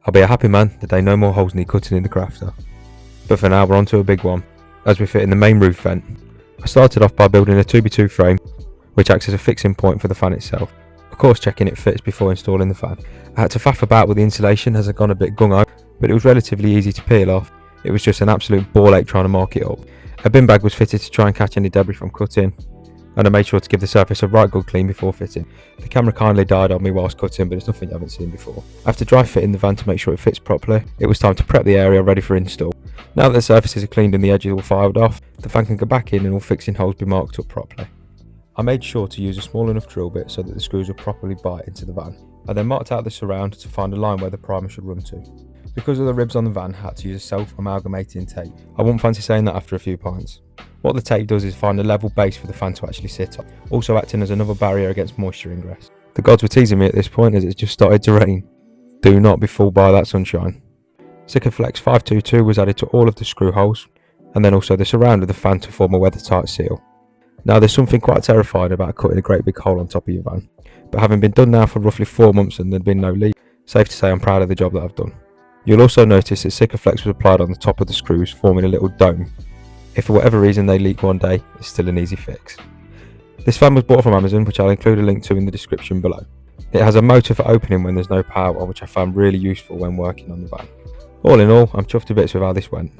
I'll be a happy man the day no more holes need cutting in the crafter. But for now we're on to a big one, as we fit in the main roof vent. I started off by building a 2x2 frame, which acts as a fixing point for the fan itself. Of course checking it fits before installing the fan. I had to faff about with the insulation as I'd gone a bit gung-ho, but it was relatively easy to peel off. It was just an absolute ball ache trying to mark it up. A bin bag was fitted to try and catch any debris from cutting, and I made sure to give the surface a right good clean before fitting. The camera kindly died on me whilst cutting, but it's nothing you haven't seen before. After dry fitting the van to make sure it fits properly, it was time to prep the area ready for install. Now that the surfaces are cleaned and the edges all filed off, the fan can go back in and all fixing holes be marked up properly. I made sure to use a small enough drill bit so that the screws would properly bite into the van. I then marked out the surround to find a line where the primer should run to. Because of the ribs on the van, I had to use a self-amalgamating tape. I wouldn't fancy saying that after a few pints. What the tape does is find a level base for the fan to actually sit on, also acting as another barrier against moisture ingress. The gods were teasing me at this point as it's just started to rain. Do not be fooled by that sunshine. Sikaflex 522 was added to all of the screw holes, and then also the surround of the fan to form a weather-tight seal. Now there's something quite terrifying about cutting a great big hole on top of your van, but having been done now for roughly 4 months and there'd been no leak, safe to say I'm proud of the job that I've done. You'll also notice that Sikaflex was applied on the top of the screws, forming a little dome. If for whatever reason they leak one day, it's still an easy fix. This fan was bought from Amazon, which I'll include a link to in the description below. It has a motor for opening when there's no power, which I found really useful when working on the van. All in all, I'm chuffed to bits with how this went.